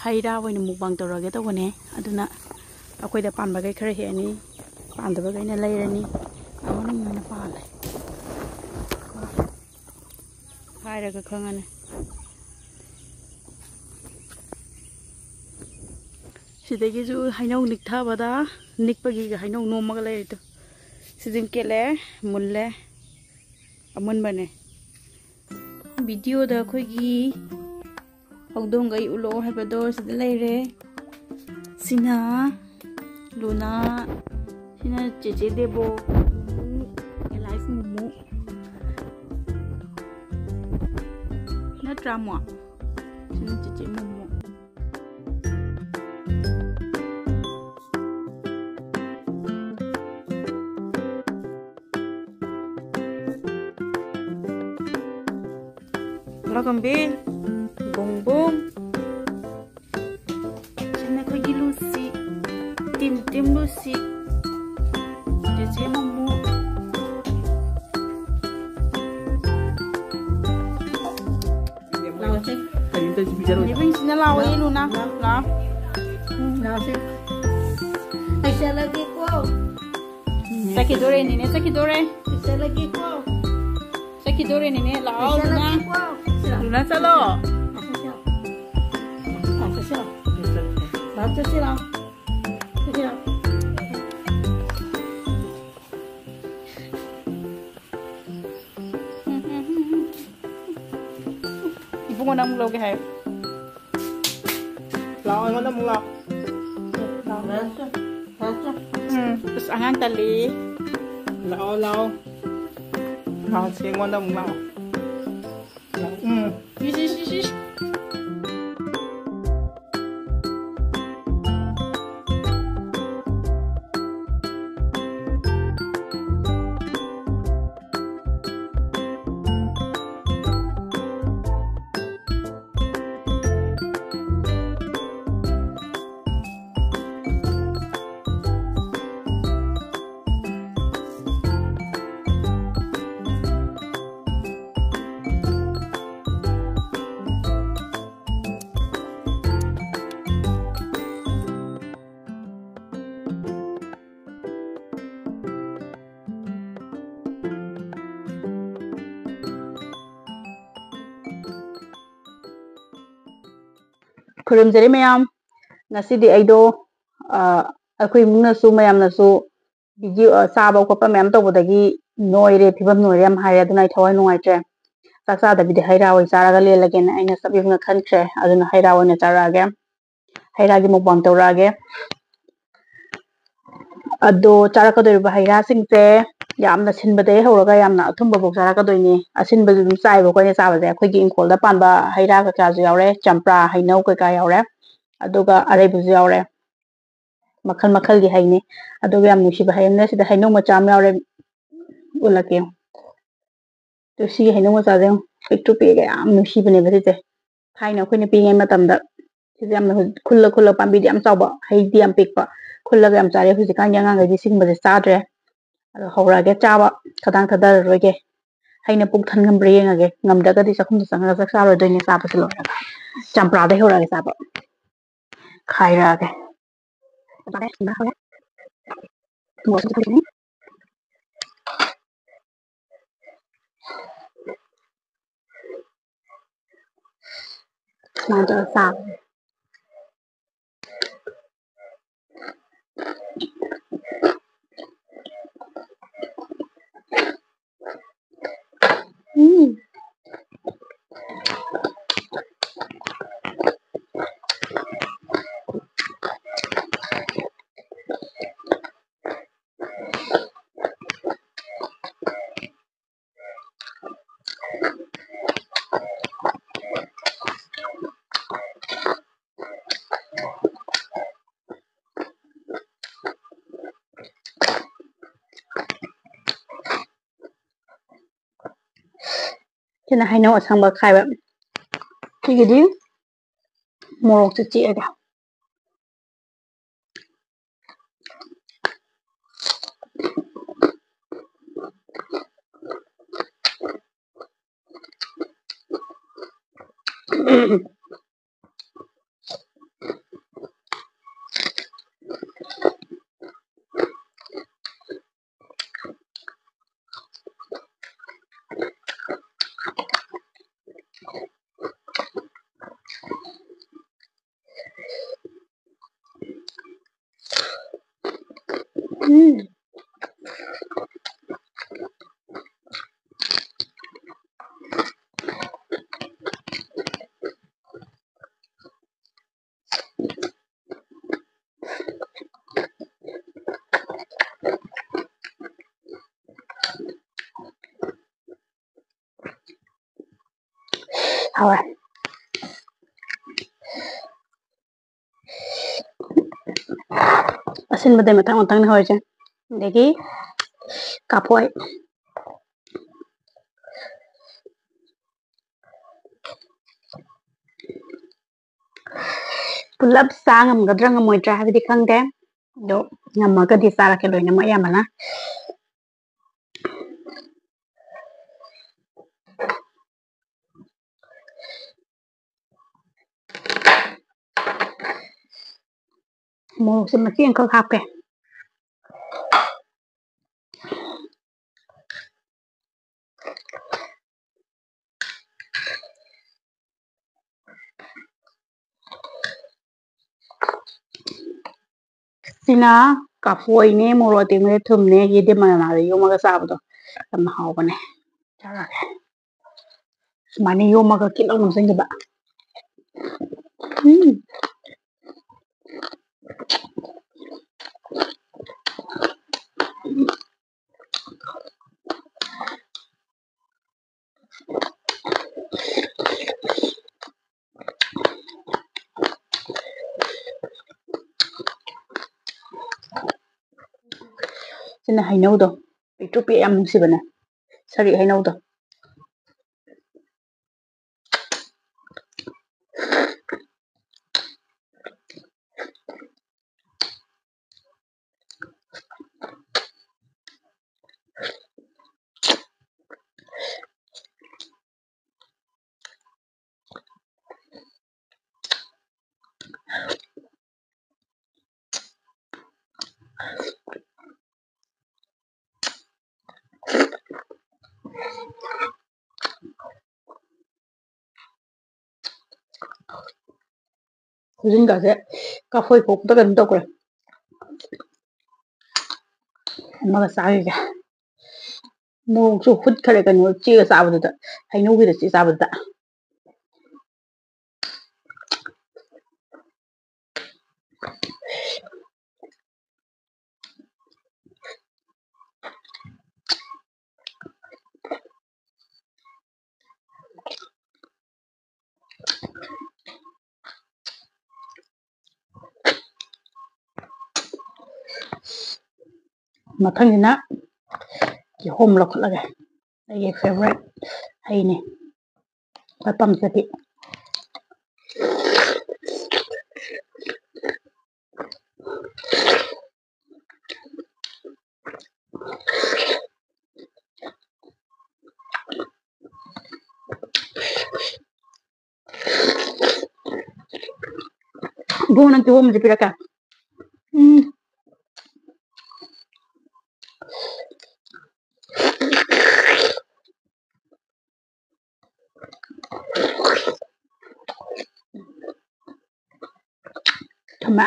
ꯍꯩ ꯔꯥ ꯑꯣꯏꯅ ꯃꯨꯛꯕꯥꯡ ꯇꯧꯔꯒꯦ ꯇꯧꯕꯅꯦ ꯑꯗꯨꯅ ꯑꯩꯈꯣꯏꯗ ꯄꯥꯟꯕꯈꯩ ꯈꯔ ꯍꯦꯛꯑꯅꯤ ꯄꯥꯟꯗꯕꯈꯩꯅ ꯂꯩꯔꯅꯤ ꯑꯃꯅ ꯄꯥꯜꯂꯦ ꯍꯥꯏꯔꯒ ꯈꯪꯉꯅꯤ ꯁꯤꯗꯒꯤꯁꯨ ꯍꯩꯅꯧ ꯅꯤꯛꯊꯕꯗ ꯅꯤꯛꯄꯒꯤꯒ ꯍꯩꯅꯧ ꯅꯣꯝꯃꯒ ꯂꯩꯔꯤꯗꯣ ꯁꯤꯗꯤꯝ ꯀꯦꯠꯂꯦ ꯃꯨꯜꯂꯦ ꯑꯃꯨꯟꯕꯅꯦ ꯚꯤꯗꯤꯑꯣꯗ ꯑꯩꯈꯣꯏꯒꯤ ꯍꯧꯗꯣꯡꯒꯩ ꯎꯠꯂꯛꯑꯣ ꯍꯥꯏꯕꯗꯣ ꯁꯤꯗ ꯂꯩꯔꯦ ꯁꯤꯅ ꯂꯨꯅꯥ ꯁꯤꯅ ꯆꯦꯆꯦ ꯗꯦꯕꯣ ꯑꯦꯂꯥꯏꯁ ꯃꯨꯃꯨ ꯅꯠꯇ꯭ꯔꯥ ꯃꯣ ꯁꯤꯅ ꯆꯦꯆꯦ ꯃꯨꯃꯨ Lakambi, bung bung. Sini aku lagi Lucy, tim Lucy. Jadi mamu. Lawa sih. Ini pun sini lawa ini Luna, lawa sih. Aisyah lagi kau. Sakit dore ini, sakit dore. Aisyah lagi kau. Sakit dore ini, lawa Aisyah Luna. lagi kau. Luna salo. Baca silang. Silang. Ibu ngundang mulu ke hai. Lau anh ngundang mulu. Baca. Baca. Terus angan tali. Lau. Lau si ngundang mulu. Ish. ꯈꯨꯔꯨꯝꯖꯔꯤ ꯃꯌꯥꯝ ꯉꯁꯤꯗꯤ ꯑꯩꯗꯣ ꯑꯩꯈꯣꯏ ꯏꯃꯨꯡꯅꯁꯨ ꯃꯌꯥꯝꯅꯁꯨ video ꯆꯥꯕ ꯈꯣꯠꯄ ꯃꯌꯥꯝ ꯇꯧꯕꯗꯒꯤ ꯅꯣꯏꯔꯦ ꯐꯤꯕꯝ ꯅꯣꯏꯔꯦ ꯌꯥꯝ ꯍꯥꯏꯔꯦ ꯑꯗꯨꯅ ꯑꯩ ꯊꯋꯥꯏ ꯅꯨꯡꯉꯥꯏꯇ꯭ꯔꯦ ꯆꯥꯛ ꯆꯥꯗꯕꯤꯗꯤ ꯍꯩ ꯔꯥ ꯑꯣꯏꯅ ꯆꯥꯔꯒ ꯂꯦꯜꯂꯒꯦꯅ ꯑꯩꯅ ꯆꯞ ꯌꯨꯡꯅ ꯈꯟꯈ꯭ꯔꯦ ꯑꯗꯨꯅ ꯍꯩ ꯔꯥ ꯑꯣꯏꯅ ꯆꯥꯔꯛꯑꯒꯦ ꯍꯩ ꯔꯥꯒꯤ ꯃꯨꯛꯕꯥꯡ ꯇꯧꯔꯛꯑꯒꯦ ꯑꯗꯣ ꯆꯥꯔꯛꯀꯗꯧꯔꯤꯕ ꯍꯩ ꯔꯥꯁꯤꯡꯁꯦ ꯌꯥꯝꯅ ꯁꯤꯟꯕꯗꯒꯤ ꯍꯧꯔꯒ ꯌꯥꯝꯅ ꯑꯊꯨꯝꯕꯐꯥꯎ ꯆꯥꯔꯛꯀꯗꯣꯏꯅꯤ ꯑꯁꯤꯟꯕꯁꯨ ꯑꯗꯨꯝ ꯆꯥꯏꯕ ꯑꯩꯈꯣꯏꯅ ꯆꯥꯕꯁꯦ ꯑꯩꯈꯣꯏꯒꯤ ꯏꯪꯈꯣꯜꯗ ꯄꯥꯟꯕ ꯍꯩ ꯔꯥ ꯀꯩꯀꯥꯁꯨ ꯌꯥꯎꯔꯦ ꯆꯝꯄ꯭ꯔꯥ ꯍꯩꯅꯧ ꯀꯩꯀꯥ ꯌꯥꯎꯔꯦ ꯑꯗꯨꯒ ꯑꯔꯩꯕꯁꯨ ꯌꯥꯎꯔꯦ ꯃꯈꯜ ꯃꯈꯜꯒꯤ ꯍꯩꯅꯤ ꯑꯗꯨꯒ ꯌꯥꯝ ꯅꯨꯡꯁꯤꯕ ꯍꯩ ꯑꯃꯅ ꯁꯤꯗ ꯍꯩꯅꯧ ꯃꯆꯥ ꯑꯃ ꯌꯥꯎꯔꯦ ꯎꯠꯂꯛꯀꯦ ꯑꯗꯣ ꯁꯤꯒꯤ ꯍꯩꯅꯧ ꯃꯆꯥꯁꯦ ꯄꯤꯛꯇ꯭ꯔꯨ ꯄꯤꯛꯑꯒ ꯌꯥꯝ ꯅꯨꯡꯁꯤꯕꯅꯦꯕ ꯁꯤꯁꯦ ꯊꯥꯏꯅ ꯑꯩꯈꯣꯏꯅ ꯄꯤꯛꯏꯉꯩ ꯃꯇꯝꯗ ꯁꯤꯁꯦ ꯌꯥꯝꯅ ꯈꯨꯜꯂ ꯄꯥꯝꯕꯤꯗꯤ ꯌꯥꯝ ꯆꯥꯎꯕ ꯍꯩꯗꯤ ꯌꯥꯝ ꯄꯤꯛꯄ ꯈꯨꯜꯂꯒ ꯌꯥꯝ ꯆꯥꯔꯦ ꯍꯧꯖꯤꯛꯀꯥꯟꯒꯤ ꯑꯉꯥꯡꯈꯩꯗꯤ ꯁꯤꯒꯨꯝꯕꯁꯦ ꯆꯥꯗ꯭ꯔꯦ ꯑꯗꯣ ꯍꯧꯔꯛꯑꯒꯦ ꯆꯥꯕ ꯈꯗꯥꯡ ꯊꯥꯗꯔꯔꯣꯏꯒꯦ ꯍꯩꯅ ꯄꯨꯛ ꯊꯟ ꯉꯝꯕ꯭ꯔꯥ ꯌꯦꯡꯉꯒꯦ ꯉꯝꯗ꯭ꯔꯒꯗꯤ ꯆꯥꯛꯈꯨꯝꯗ ꯆꯪꯉꯒ ꯆꯥꯛ ꯆꯥꯔꯣꯏꯗꯣꯏꯅꯦ ꯆꯥꯕꯁꯦ ꯂꯣꯏꯔꯒ ꯆꯝꯄ꯭ꯔꯥꯗꯩ ꯍꯧꯔꯛꯑꯒꯦ ꯆꯥꯕ खायरागे Kena hai nau asang ba khai ba tigidi morok chi aga Rồi. Asin ba tayo matang-matang na hoy dyan. Dagi. Kapoy. Pulap sa ngamgadra ngamoy dra habidi kang dem. Do ngamaga di sara ke loy na maya mana. Mo sa masin ko kape. Sina kapoy ne moro ting ne thum ne yede mana na yo maga sabdo. Tam haw bane. Chara. Mani yo maga kilo nung sing ba. Sina hainaw do. Ito pi am si bana. Sari hainaw do. Hujin ka se kapoy ko ta kan to ko. Maga sai ga. Mo su hut khare kan no chi ga sabdo da. Hainaw gi da chi sabdo da. Mathangina ki home lo khalaga. Ay favorite hay ni. Papam sapi. Buong nang tuwa mo di pila ka. Tama.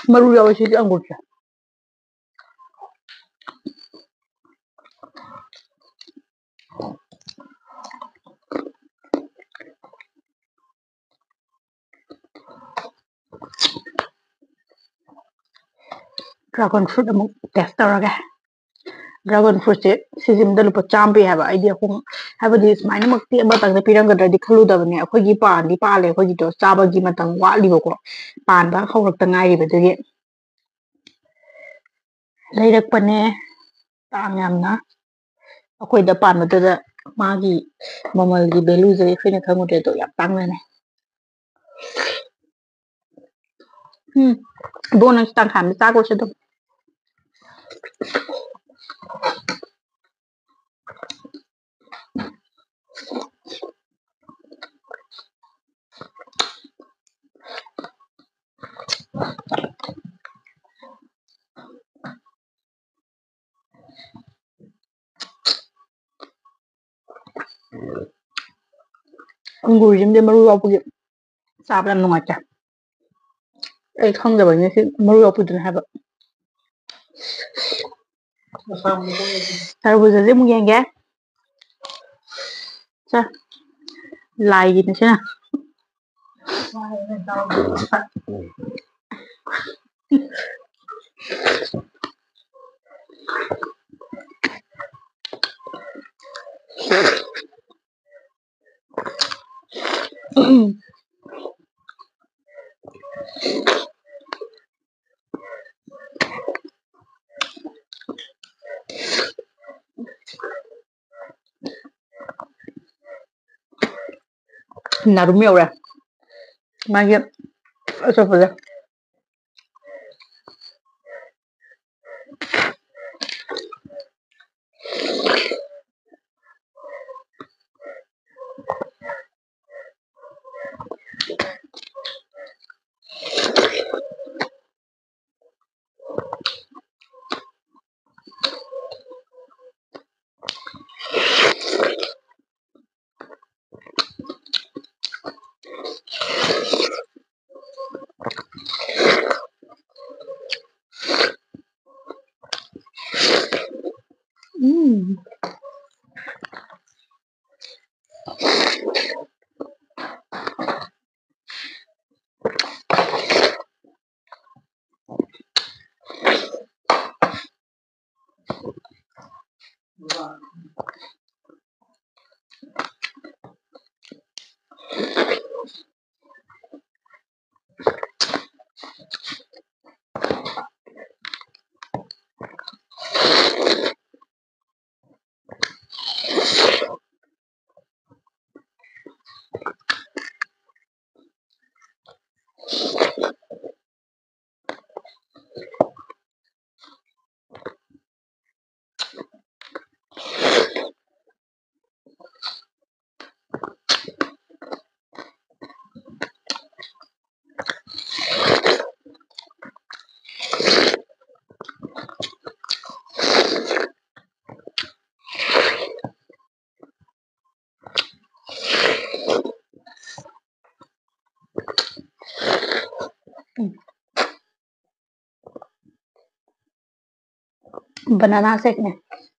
Maru yawa shi ang gurcha. Dragon fruit among test taraga. Dragon fruit si sizim da lupa champi haba idea kung ꯍꯥꯏꯕꯗꯤ ꯁꯨꯃꯥꯏꯅꯃꯛꯇꯤ ꯑꯃꯇꯪꯗ ꯄꯤꯔꯝꯒꯗ꯭ꯔꯗꯤ ꯈꯜꯂꯨꯗꯕꯅꯦ ꯑꯩꯈꯣꯏꯒꯤ ꯄꯥꯟꯗꯤ ꯄꯥꯜꯂꯦ ꯑꯩꯈꯣꯏꯒꯤꯗꯣ ꯆꯥꯕꯒꯤ ꯃꯇꯝ ꯋꯥꯠꯂꯤꯕꯀꯣ ꯄꯥꯟꯕ ꯍꯧꯔꯛꯇ ꯉꯥꯏꯔꯤꯕꯗꯨꯒꯤ ꯂꯩꯔꯛꯄꯅꯦ ꯇꯥꯡ ꯌꯥꯝꯅ ꯑꯩꯈꯣꯏꯗ ꯄꯥꯟꯕꯗꯨꯗ ꯃꯥꯒꯤ ꯃꯃꯜꯒꯤ ꯚꯦꯂꯨꯁꯦ ꯑꯩꯈꯣꯏꯅ ꯈꯪꯉꯨꯗ꯭ꯔꯦ ꯑꯗꯣ ꯌꯥꯝ ꯇꯥꯡꯅꯅꯦ ꯕꯣ ꯅꯪ ꯇꯪꯈꯥꯏ ꯑꯃ ꯆꯥꯈꯣꯁꯤ ꯑꯗꯨꯝ ꯑꯪꯒꯨꯔꯁꯤꯃꯗꯤ ꯃꯔꯨ ꯌꯥꯎꯕꯒꯤ ꯆꯥꯕ ꯌꯥꯝ ꯅꯨꯡꯉꯥꯏꯇꯦ ꯑꯩ ꯈꯪꯗꯕꯅꯤꯅ ꯁꯤ ꯃꯔꯨ ꯌꯥꯎꯕꯗꯨꯅ ꯍꯥꯏꯕ ꯇꯔꯕꯨꯖꯁꯦ ꯑꯃꯨꯛ ꯌꯦꯡꯒꯦ ꯆꯥ ꯂꯥꯏꯒꯤꯅꯦ ꯁꯤꯅ ꯅꯥꯔꯨꯝ ꯌꯧꯔꯦ ꯃꯥꯒꯤ ꯑꯆꯣꯞꯄꯁꯦ ꯕꯅꯥꯅꯥ ꯁꯦꯛꯅꯦ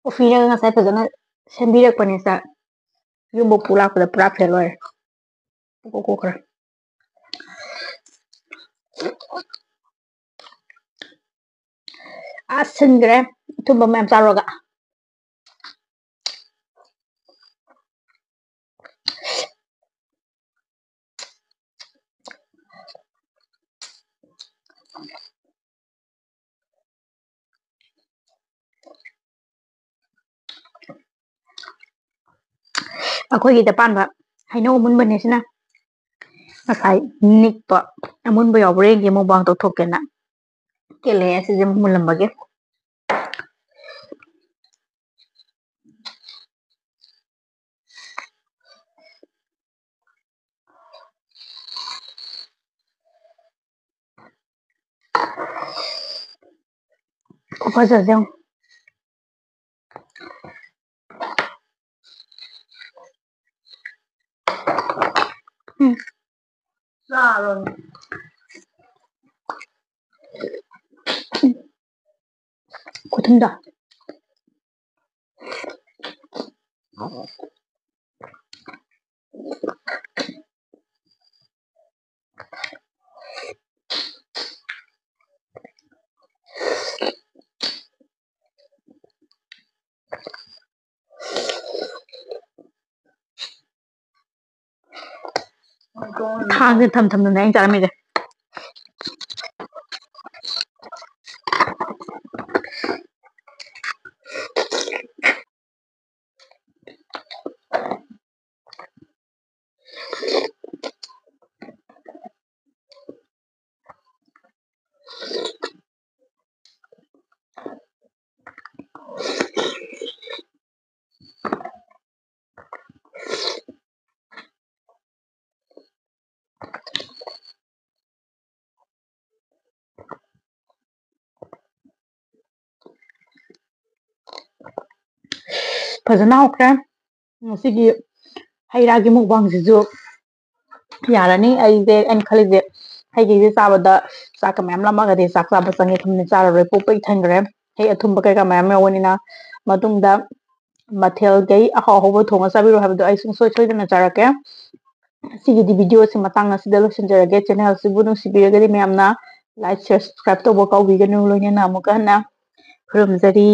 ꯀꯣꯐꯤꯅꯒ ꯉꯁꯥꯏ ꯐꯖꯅ ꯁꯦꯝꯕꯤꯔꯛꯄꯅꯦ ꯆꯥꯛ ꯌꯨꯝꯕꯨꯛ ꯄꯨ ꯂꯥꯛꯄꯗ ꯄꯨꯔꯥ ꯐꯦꯜ ꯑꯣꯏꯔꯦ ꯄꯨꯀꯣꯛ ꯀꯣꯛꯈ꯭ꯔꯦ ꯑꯁ ꯁꯤꯟꯈ꯭ꯔꯦ ꯑꯊꯨꯝꯕ ꯃꯌꯥꯝ ꯆꯥꯔꯨꯔꯒ ꯑꯩꯈꯣꯏꯒꯤꯗ ꯄꯥꯟꯕ ꯍꯩꯅꯧ ꯑꯃꯨꯟꯕꯅꯦ ꯁꯤꯅ ꯉꯁꯥꯏ ꯅꯤꯛꯄ ꯑꯃꯨꯟꯕ ꯌꯥꯎꯕ꯭ꯔꯥ ꯌꯦꯡꯒꯦ ꯃꯨꯛꯕꯥꯡ ꯇꯧꯊꯣꯛꯀꯦꯅ ꯀꯦꯜꯂꯛꯑꯦ ꯑꯁꯤꯁꯦ ꯃꯨꯜꯂꯝꯕꯒꯤ ꯈꯨꯐꯖꯁꯦ ꯌꯦꯡꯉꯨ ꯆꯥꯔꯣꯅꯦ ꯈꯨꯊꯨꯝꯗꯣ ꯈꯥꯡꯁꯦ ꯊꯝꯅꯦ ꯑꯩꯅ ꯆꯥꯔꯝꯃꯤꯁꯦ ꯐꯖꯅ ꯍꯥꯎꯈ꯭ꯔꯦ ꯉꯁꯤꯒꯤ ꯍꯩ ꯔꯥꯒꯤ ꯃꯨꯛꯕꯥꯡꯁꯤꯁꯨ ꯌꯥꯔꯅꯤ ꯑꯩꯅ ꯈꯜꯂꯤꯁꯦ ꯍꯩꯒꯩꯁꯦ ꯆꯥꯕꯗ ꯆꯥꯛꯀ ꯃꯌꯥꯝ ꯂꯥꯝꯃꯒꯗꯤ ꯆꯥꯛ ꯆꯥꯕ ꯆꯪꯉꯦ ꯈꯟꯕꯅꯤ ꯆꯥꯔꯔꯣꯏ ꯄꯨꯛ ꯄꯤꯛ ꯊꯟꯈ꯭ꯔꯦ ꯍꯩ ꯑꯊꯨꯝꯕ ꯀꯩꯀꯥ ꯃꯌꯥꯝ ꯌꯥꯎꯕꯅꯤꯅ ꯃꯇꯨꯡꯗ ꯃꯊꯦꯜꯈꯩ ꯑꯍꯥꯎ ꯑꯍꯥꯎꯕ ꯊꯣꯡꯉ ꯆꯥꯕꯤꯔꯣ ꯍꯥꯏꯕꯗꯣ ꯑꯩ ꯁꯨꯡꯁꯣꯏ ꯁꯣꯏꯗꯅ ꯆꯥꯔꯛꯀꯦ ꯁꯤꯒꯤꯗꯤ ꯚꯤꯗꯤꯑꯣꯁꯤ ꯃꯇꯥꯡ ꯑꯁꯤꯗ ꯂꯣꯏꯁꯤꯟꯖꯔꯒꯦ ꯆꯦꯅꯦꯜꯁꯤꯕꯨ ꯅꯨꯡꯁꯤꯕꯤꯔꯒꯗꯤ ꯃꯌꯥꯝꯅ ꯂꯥꯏꯛ ꯁꯦꯌꯔ ꯁꯕꯁꯀ꯭ꯔꯥꯏꯕ ꯇꯧꯕ ꯀꯥꯎꯕꯤꯒꯅꯨ ꯂꯣꯏꯅꯅ ꯑꯃꯨꯛꯀ ꯍꯟꯅ ꯈꯨꯔꯨꯝꯖꯔꯤ